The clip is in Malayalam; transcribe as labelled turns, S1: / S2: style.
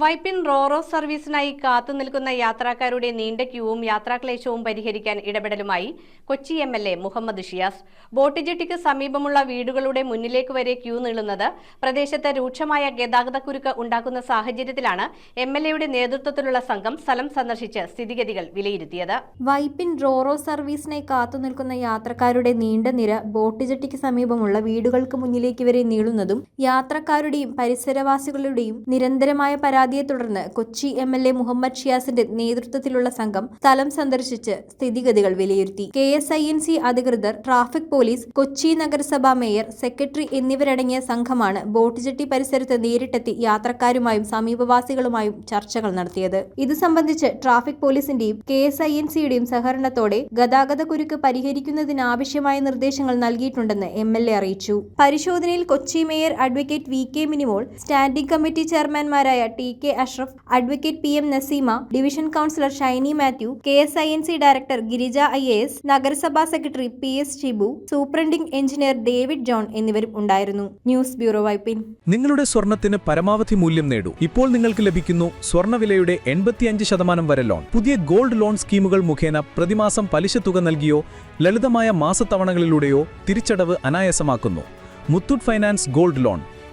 S1: വൈപ്പിൻ റോറോ സർവീസിനായി കാത്തുനിൽക്കുന്ന യാത്രക്കാരുടെ നീണ്ട ക്യൂവും യാത്രാക്ലേശവും പരിഹരിക്കാൻ ഇടപെടലുമായി കൊച്ചി എംഎൽഎ മുഹമ്മദ് ഷിയാസ്. ബോട്ട് ജെട്ടിക്ക് സമീപമുള്ള വീടുകളുടെ മുന്നിലേക്ക് വരെ ക്യൂ നീളുന്നത് പ്രദേശത്ത് രൂക്ഷമായ ഗതാഗതക്കുരുക്ക് ഉണ്ടാക്കുന്ന സാഹചര്യത്തിലാണ് എംഎൽഎയുടെ നേതൃത്വത്തിലുള്ള സംഘം സ്ഥലം സന്ദർശിച്ച് സ്ഥിതിഗതികൾ വിലയിരുത്തിയത്.
S2: വൈപ്പിൻ റോറോ സർവീസിനായി കാത്തുനിൽക്കുന്ന യാത്രക്കാരുടെ നീണ്ട നിര ബോട്ട് ജെട്ടിക്ക് സമീപമുള്ള വീടുകൾക്ക് മുന്നിലേക്ക് വരെ നീളുന്നതും യാത്രക്കാരുടെയും പരിസരവാസികളുടെയും നിരന്തരമായ പരാതിയെ തുടർന്ന് കൊച്ചി എംഎൽഎ മുഹമ്മദ് ഷിയാസിന്റെ നേതൃത്വത്തിലുള്ള സംഘം സ്ഥലം സന്ദർശിച്ച് സ്ഥിതിഗതികൾ വിലയിരുത്തി. KSINC അധികൃതർ, ട്രാഫിക് പോലീസ്, കൊച്ചി നഗരസഭാ മേയർ, സെക്രട്ടറി എന്നിവരടങ്ങിയ സംഘമാണ് ബോട്ട് ജെട്ടി പരിസരത്ത് നേരിട്ടെത്തി യാത്രക്കാരുമായും സമീപവാസികളുമായും ചർച്ചകൾ നടത്തിയത്. ഇത് സംബന്ധിച്ച് ട്രാഫിക് പോലീസിന്റെയും KSINCയുടെയും സഹകരണത്തോടെ ഗതാഗതക്കുരുക്ക് പരിഹരിക്കുന്നതിനാവശ്യമായ നിർദ്ദേശങ്ങൾ നൽകിയിട്ടുണ്ടെന്ന് MLA അറിയിച്ചു. പരിശോധനയിൽ Kochi mayor advocate VK Minimol, standing committee ചെയർമാൻമാരായ TK Ashraf, advocate PM Naseema, division councillor Shiny Mathew, KSINC director Girija IAS, നഗരസഭാ secretary PS Shibu, superintending engineer David John എന്നിവരും ഉണ്ടായിരുന്നു. News bureau, Vypin.
S3: നിങ്ങളുടെ സ്വർണത്തിന് പരമാവധി മൂല്യം നേടൂ. ഇപ്പോൾ നിങ്ങൾക്ക് ലഭിക്കുന്നു സ്വർണ്ണവിലയുടെ 85% വരെ ലോൺ. പുതിയ ഗോൾഡ് ലോൺ സ്കീമുകൾ മുഖേന പ്രതിമാസം പലിശ തുക നൽകിയോ ലളിതമായ മാസത്തവണകളിലൂടെയോ തിരിച്ചടവ് അനായാസമാക്കുന്നു. Muthoot finance gold loan